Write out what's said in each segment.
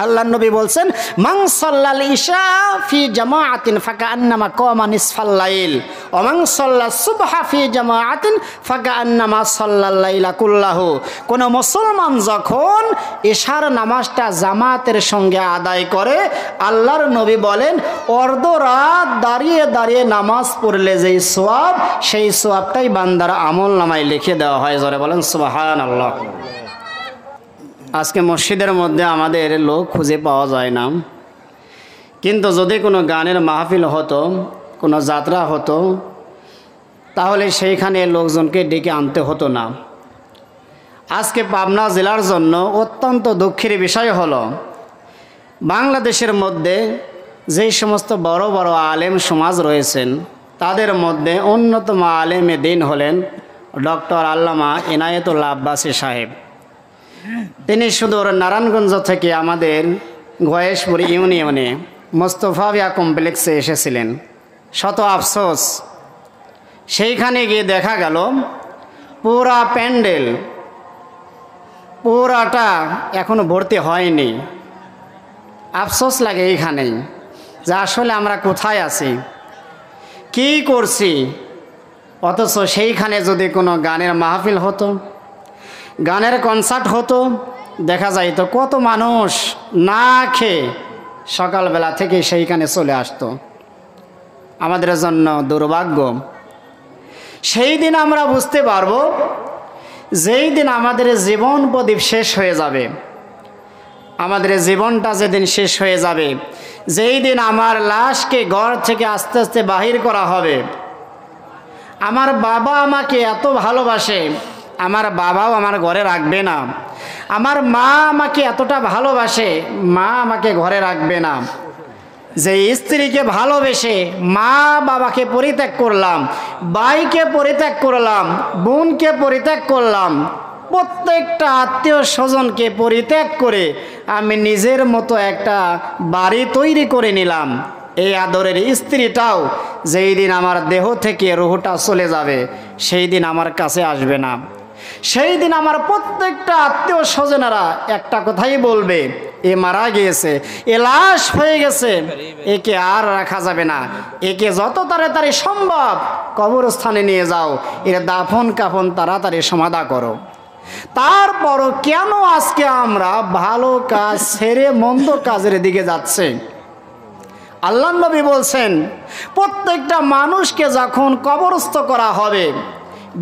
আল্লাহ নবী বলছেন, মান সাল্লাল ইশা ফি জামাআতিন ফাকান্নামা কামা নিসফাল লাইল ওয়া মান সাল্লাস সুবহা ফি জামাআতিন ফাকান্নামা সাল্লাল লাইলা কুল্লাহু। কোন মুসলমান যখন ইশার নামাজটা জামাতের সঙ্গে আদায় করে, আল্লাহর নবী বলেন অর্ধ রাত দাঁড়িয়ে দাঁড়িয়ে নামাজ পড়লে যেই সওয়াব, সেই সওয়াবটাই বান্দার আমল নামায় লিখে দেওয়া হয়। জোরে বলেন সুবহানাল্লাহ। আজকে মসজিদের মধ্যে আমাদের লোক খুঁজে পাওয়া যায় না, কিন্তু যদি কোনো গানের মাহফিল হতো, কোনো যাত্রা হতো, তাহলে সেইখানে লোকজনকে ডেকে আনতে হতো না। আজকে পাবনা জেলার জন্য অত্যন্ত দুঃখের বিষয় হলো, বাংলাদেশের মধ্যে যেই সমস্ত বড় বড় আলেম সমাজ রয়েছেন, তাদের মধ্যে অন্যতম আলেমে দিন হলেন ডক্টর আল্লামা ইনায়েতুল্লাহ আব্বাসী সাহেব। তিনি সুদূর নারায়ণগঞ্জ থেকে আমাদের গয়েশপুর ইউনিয়নে মোস্তফাবিয়া কমপ্লেক্সে এসেছিলেন। শত আফসোস, সেইখানে গিয়ে দেখা গেল পুরা প্যান্ডেল পুরাটা এখনো ভর্তি হয়নি। আফসোস লাগে এইখানেই যে আসলে আমরা কোথায় আছি, কি করছি। অথচ সেইখানে যদি কোনো গানের মাহফিল হতো, গানের কনসার্ট হতো, দেখা যাইতো কত মানুষ না খেয়ে সকালবেলা থেকে সেইখানে চলে আসতো। আমাদের জন্য দুর্ভাগ্য। সেই দিন আমরা বুঝতে পারবো, যেই দিন আমাদের জীবন প্রদীপ শেষ হয়ে যাবে, আমাদের জীবনটা যেদিন শেষ হয়ে যাবে, যেই দিন আমার লাশকে ঘর থেকে আস্তে আস্তে বাহির করা হবে। আমার বাবা আমাকে এত ভালোবাসে, আমার বাবাও আমার ঘরে রাখবে না। আমার মা আমাকে এতটা ভালোবাসে, মা আমাকে ঘরে রাখবে না। যে স্ত্রীকে ভালোবেসে মা বাবাকে পরিত্যাগ করলাম, ভাইকে পরিত্যাগ করলাম, বোনকে পরিত্যাগ করলাম, প্রত্যেকটা আত্মীয় স্বজনকে পরিত্যাগ করে আমি নিজের মতো একটা বাড়ি তৈরি করে নিলাম। এই আদরের স্ত্রীটাও যেই দিন আমার দেহ থেকে রুহটা চলে যাবে, সেই দিন আমার কাছে আসবে না। সেই দিন আমার প্রত্যেকটা আত্মীয় স্বজনেরা একটা কথাই বলবে, এ মারা গিয়েছে, এ লাশ হয়ে গেছে, একে আর রাখা যাবে না, একে যত তাড়াতাড়ি সম্ভব কবরস্থানে নিয়ে যাও, এর দাফন কাফন তাড়াতাড়ি সমাধা করো। তারপরও কেন আজকে আমরা ভালো কাজ ছেড়ে মন্দ কাজের দিকে যাচ্ছে? আল্লাহ নবী বলছেন, প্রত্যেকটা মানুষকে যখন কবরস্থ করা হবে,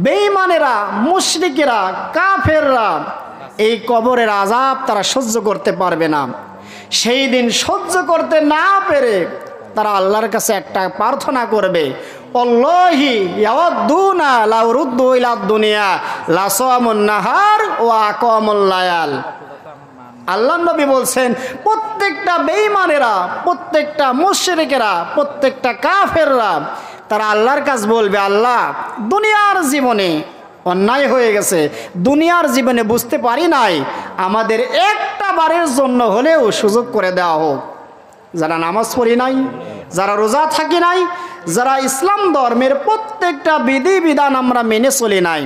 বেঈমানেরা, মুশরিকেরা, কাফেররা এই কবরের আযাব তারা সহ্য করতে পারবে না। সেই দিন সহ্য করতে না পেরে তারা আল্লাহর কাছে একটা প্রার্থনা করবে, আল্লাহি ইয়াওয়াদুনা লাউ রুদ্দু ইলা দুনিয়া লাসামুন নাহার ওয়া আকামুল লায়াল। আল্লাহ নবী বলছেন, প্রত্যেকটা বেঈমানেরা, প্রত্যেকটা মুশরিকেরা, প্রত্যেকটা কাফেররা তারা আল্লাহর কাছে বলবে, আল্লাহ দুনিয়ার জীবনে অন্যায় হয়ে গেছে, দুনিয়ার জীবনে বুঝতে পারি নাই, আমাদের একটা বারের জন্য হলেও সুযোগ করে দেওয়া হোক। যারা নামাজ পড়ি নাই, যারা রোজা থাকি নাই, যারা ইসলাম ধর্মের প্রত্যেকটা বিধি বিধান আমরা মেনে চলি নাই,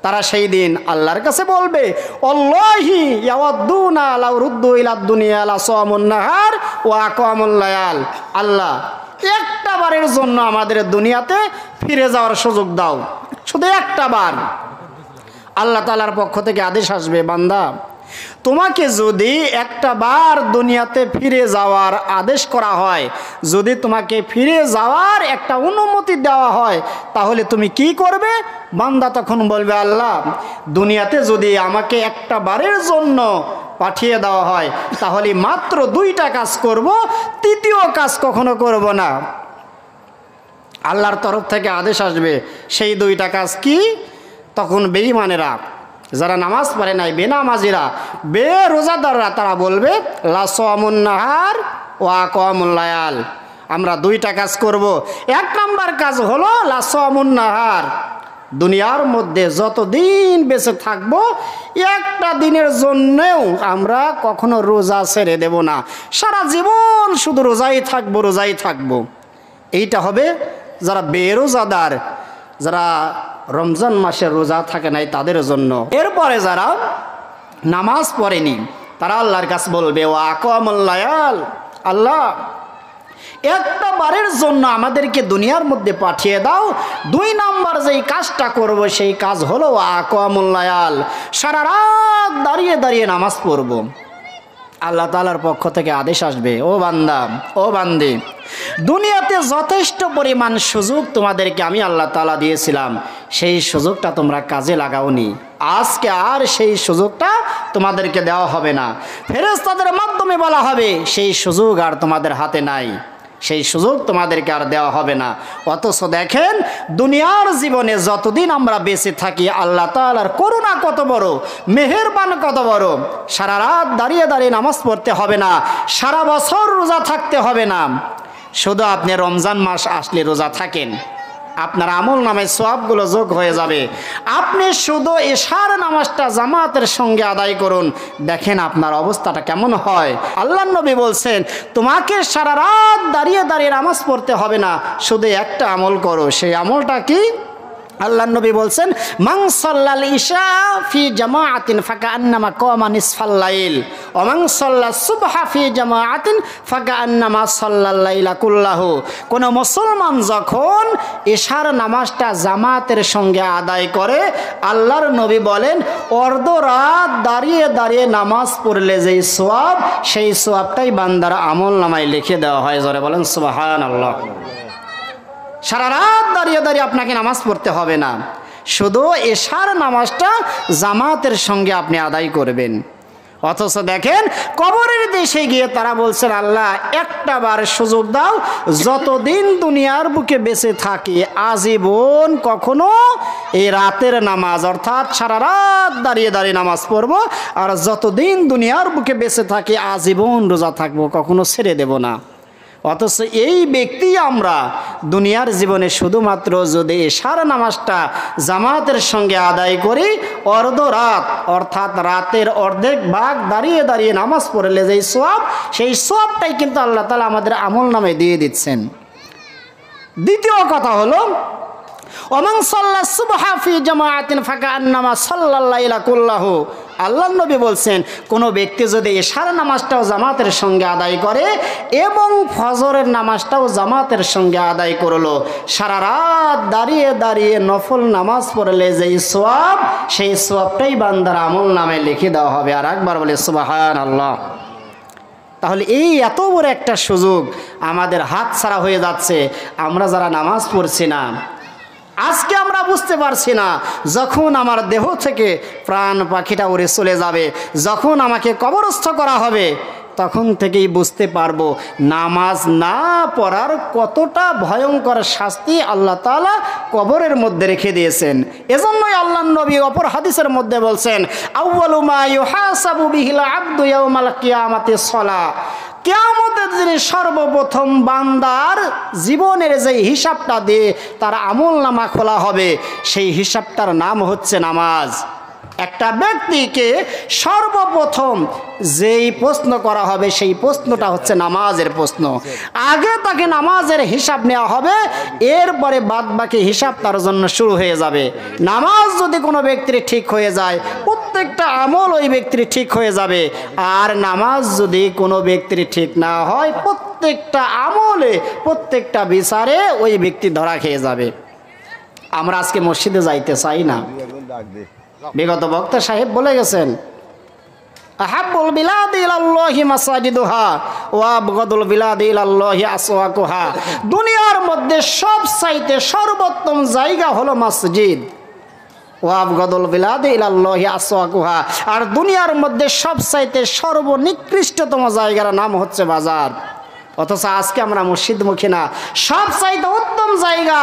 তারা সেই দিন আল্লাহর কাছে বলবে, আল্লাহি ইয়াওয়াদুনা লাউ রুদ্দু ইলা দুনিয়া লাসামুন নাহার ওয়া আকামুল লায়াল। আল্লাহ একটা বারের জন্য আমাদের দুনিয়াতে ফিরে যাওয়ার সুযোগ দাও, শুধু একটা বার। আল্লাহ তাআলার পক্ষ থেকে আদেশ আসবে, বান্দা তোমাকে যদি একটা বার দুনিয়াতে ফিরে যাওয়ার আদেশ করা হয়, যদি তোমাকে ফিরে যাওয়ার একটা অনুমতি দেওয়া হয়, তাহলে তুমি কি করবে? বান্দা তখন বলবে, আল্লাহ দুনিয়াতে যদি আমাকে একটা বারের জন্য পাঠিয়ে দেওয়া হয়, তাহলে মাত্র 2টা কাজ করব, তৃতীয় কাজ কখনো করব না। আল্লাহর তরফ থেকে আদেশ আসবে, সেই 2টা কাজ কি? তখন বেঈমানেরা, যারা নামাজ পড়ে নাই, বেনামাজিরা, বেরোজাদাররা, তারা বলবে লাসামুন নাহার ওয়া আকামুল লায়াল। আমরা 2টা কাজ করব। 1 নাম্বার কাজ হলো লাসামুন নাহার, দুনিয়ার মধ্যে যতদিন বেঁচে থাকবো একটা দিনের জন্যেও আমরা কখনো রোজা ছেড়ে দেব না, সারা জীবন শুধু রোজাই থাকবো, রোজাই থাকবো। এইটা হবে যারা বেরোজাদার, যারা রমজান মাসে রোজা থাকে নাই তাদের জন্য। এরপরে যারা নামাজ পড়েনি তারা আল্লাহর কাছে বলবে ওয়া আকামুল লায়াল, আল্লাহ একটা বারের জন্য আমাদেরকে দুনিয়ার মধ্যে পাঠিয়ে দাও, 2 নাম্বার যেই কাজটা করব সেই কাজ হলো আকামুল লায়াল, সারা রাত দাঁড়িয়ে দাঁড়িয়ে নামাজ পড়ব। আল্লাহ তাআলার পক্ষ থেকে আদেশ আসবে, ও বান্দা, ও বান্দি, দুনিয়াতে যথেষ্ট পরিমাণ সুযোগ তোমাদেরকে আমি আল্লাহ তাআলা দিয়েছিলাম, সেই সুযোগটা তোমরা কাজে লাগাওনি, আজকে আর সেই সুযোগটা তোমাদেরকে দেওয়া হবে না। ফেরেশতাদের মাধ্যমে বলা হবে সেই সুযোগ আর তোমাদের হাতে নাই, সেই সুযোগ তোমাদেরকে আর দেওয়া হবে না। অথচ দেখেন দুনিয়ার জীবনে যতদিন আমরা বেঁচে থাকি আল্লাহ তাআলার করুণা কত বড়, মেহেরবান কত বড়। সারা রাত দাঁড়িয়ে দাঁড়িয়ে নামাজ পড়তে হবে না, সারা বছর রোজা থাকতে হবে না। শুধু আপনি রমজান মাস আসলে রোজা থাকেন, আপনার আমল নামে সওয়াবগুলো যোগ হয়ে যাবে। আপনি শুধু এশার নামাজটা জামাতের সঙ্গে আদায় করুন, দেখেন আপনার অবস্থাটা কেমন হয়। আল্লাহর নবী বলছেন তোমাকে সারা রাত দাঁড়িয়ে দাঁড়িয়ে নামাজ পড়তে হবে না, শুধু একটা আমল করো। সেই আমলটা কি? আল্লাহর নবী বলছেন মান সাল্লাল ইশা ফি জামাআতিন ফাকান্নামা কামা নিসফাল লাইল ওয়া মান সাল্লাস সুবহা ফি জামাআতিন ফাকান্নামা সাল্লাল লাইলা কুল্লাহু। কোন মুসলমান যখন ইশার নামাজটা জামাতের সঙ্গে আদায় করে, আল্লাহর নবী বলেন অর্ধ রাত দাঁড়িয়ে দাঁড়িয়ে নামাজ পড়লে যেই সওয়াব, সেই সওয়াবটাই বান্দার আমল নামায় লিখে দেওয়া হয়। জোরে বলেন সুবহানাল্লাহ। সারা রাত দাঁড়িয়ে দাঁড়িয়ে আপনাকে নামাজ পড়তে হবে না, শুধু এশার নামাজটা জামাতের সঙ্গে আপনি আদায় করবেন। অথচ দেখেন কবরের দেশে গিয়ে তারা বলছেন আল্লাহ একটা বার সুযোগ দাও, যতদিন দুনিয়ার বুকে বেঁচে থাকি আজীবন কখনো এই রাতের নামাজ অর্থাৎ সারা রাত দাঁড়িয়ে দাঁড়িয়ে নামাজ পড়বো, আর যতদিন দুনিয়ার বুকে বেঁচে থাকি আজীবন রোজা থাকবো, কখনো ছেড়ে দেব না। অথচ এই ব্যক্তি আমরা দুনিয়ার জীবনে শুধুমাত্র যদি এশার নামাজটা জামাতের সঙ্গে আদায় করি, অর্ধ রাত অর্থাৎ রাতের অর্ধেক ভাগ দাঁড়িয়ে দাঁড়িয়ে নামাজ পড়লে যেই সওয়াব, সেই সওয়াবটাই কিন্তু আল্লাহ তাআলা আমাদের আমল নামে দিয়ে দিচ্ছেন। দ্বিতীয় কথা হলো ওমান সাল্লাস সুবহা ফি জামাআতিন ফাকান্নামা সাল্লাল লাইলা কুল্লাহু। আল্লাহর নবী বলছেন কোনো ব্যক্তি যদি এশার নামাজটাও জামাতের সঙ্গে আদায় করে এবং ফজরের নামাজটাও জামাতের সঙ্গে আদায় করলো, সারা রাত দাঁড়িয়ে দাঁড়িয়ে নফল নামাজ পড়লে যেই সওয়াব, সেই সওয়াবটাই বান্দার আমল নামে লিখে দেওয়া হবে। আর একবার বলে সুবহানাল্লাহ। তাহলে এই এত বড় একটা সুযোগ আমাদের হাত ছাড়া হয়ে যাচ্ছে। আমরা যারা নামাজ পড়ছি না, আজকে আমরা বুঝতে পারছি না, যখন আমার দেহ থেকে প্রাণ পাখিটা উড়ে চলে যাবে, যখন আমাকে কবরস্থ করা হবে, তখন থেকেই বুঝতে পারবো নামাজ না পড়ার কতটা ভয়ঙ্কর শাস্তি আল্লাহ তাআলা কবরের মধ্যে রেখে দিয়েছেন। এজন্যই আল্লাহর নবী অপর হাদিসের মধ্যে বলছেন আউয়ালু মা ইউহাসাবু বিহিল আবদু ইয়াউমাল কিয়ামাতিস সালাহ। কিয়ামতের দিনে সর্বপ্রথম বান্দার জীবনের যে হিসাবটা দিয়ে তার আমলনামা খোলা হবে, সেই হিসাবটার নাম হচ্ছে নামাজ। একটা ব্যক্তিকে সর্বপ্রথম যেই প্রশ্ন করা হবে সেই প্রশ্নটা হচ্ছে নামাজের প্রশ্ন। আগে তাকে নামাজের হিসাব নেওয়া হবে, এরপরে বাদ বাকি হিসাব তার জন্য শুরু হয়ে যাবে। নামাজ যদি কোনো ব্যক্তির ঠিক হয়ে যায়, প্রত্যেকটা আমল ওই ব্যক্তির ঠিক হয়ে যাবে। আর নামাজ যদি কোনো ব্যক্তির ঠিক না হয়, প্রত্যেকটা আমলে প্রত্যেকটা বিচারে ওই ব্যক্তি ধরা খেয়ে যাবে। আমরা আজকে মসজিদে যাইতে চাই না। বিগত বক্তা সাহেব বলে গেছেন আহাব্বুল বিলাদি ইলাল্লাহি মাসাজিদুহা ওয়া আবগাদুল বিলাদি ইলাল্লাহি আসওয়াকুহা। দুনিয়ার মধ্যে সবচাইতে সর্বোত্তম জায়গা হলো মসজিদ। ওয়া আবগাদুল বিলাদি ইলাল্লাহি আসওয়াকুহা। আর দুনিয়ার মধ্যে সবচাইতে সর্বনিকৃষ্টতম জায়গার নাম হচ্ছে বাজার। অথচ আজকে আমরা মসজিদমুখী না। সবচাইতে উত্তম জায়গা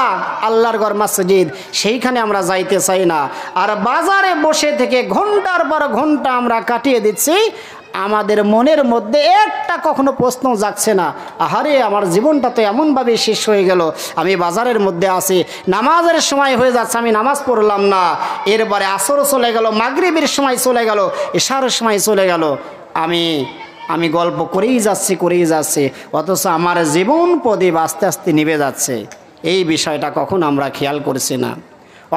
আল্লাহর ঘর মসজিদ, সেইখানে আমরা যাইতে চাই না। আর বাজারে বসে থেকে ঘন্টার পর ঘন্টা আমরা কাটিয়ে দিচ্ছি, আমাদের মনের মধ্যে একটা কখনো প্রশ্ন জাগছে না, আহারে আমার জীবনটা তো এমনভাবে শেষ হয়ে গেল, আমি বাজারের মধ্যে আছি, নামাজের সময় হয়ে যাচ্ছে, আমি নামাজ পড়লাম না, এরপরে আসর চলে গেল, মাগরিবের সময় চলে গেল, এশারের সময় চলে গেল, আমি গল্প করেই যাচ্ছি, অথচ আমার জীবন প্রদীপ আস্তে আস্তে নিভে যাচ্ছে। এই বিষয়টা কখন আমরা খেয়াল করছি না।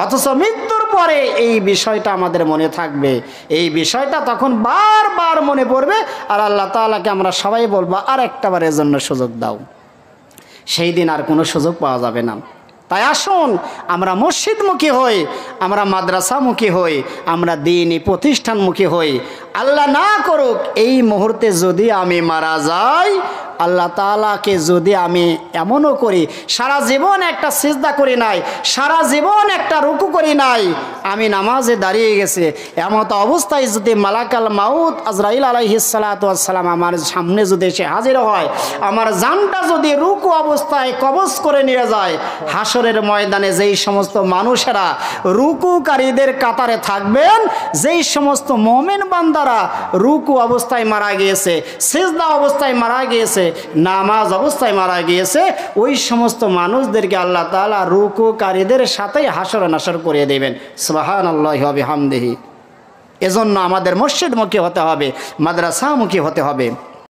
অথচ মৃত্যুর পরে এই বিষয়টা আমাদের মনে থাকবে, এই বিষয়টা তখন বারবার মনে পড়বে, আর আল্লাহ তাআলাকে আমরা সবাই বলবো আর একটা বারের জন্য সুযোগ দাও। সেই দিন আর কোনো সুযোগ পাওয়া যাবে না। তাই আসুন আমরা মসজিদমুখী হই, আমরা মাদ্রাসামুখী হই, আমরা দ্বীনি প্রতিষ্ঠানমুখী হই। আল্লাহ না করুক এই মুহূর্তে যদি আমি মারা যাই, আল্লাহ তাআলাকে যদি আমি এমনও করি সারা জীবন একটা সিজদা করি নাই, সারা জীবন একটা রুকু করি নাই, আমি নামাজে দাঁড়িয়ে গেছে, এমত অবস্থায় যদি মালাকাল মাউত আজরাইল আলাইহিস সালাতু ওয়াস সালাম আমার সামনে যদি এসে হাজির হয়, আমার জানটা যদি রুকু অবস্থায় কবজ করে নিয়ে যায়, হাসরের ময়দানে যেই সমস্ত মানুষেরা রুকুকারীদের কাতারে থাকবেন, যেই সমস্ত মুমিন বান্দারা রুকু অবস্থায় মারা গিয়েছে, সিজদা অবস্থায় মারা গিয়েছে, নামাজ অবস্থায় মারা গিয়েছে, ওই সমস্ত মানুষদেরকে আল্লাহ তাআলা রুকুকারীদের সাথেই হাসর নাসর করিয়ে দেবেন। সুবহানাল্লাহি ওয়া বিহামদিহি। এজন্য আমাদের মসজিদমুখী হতে হবে, মাদ্রাসামুখী হতে হবে।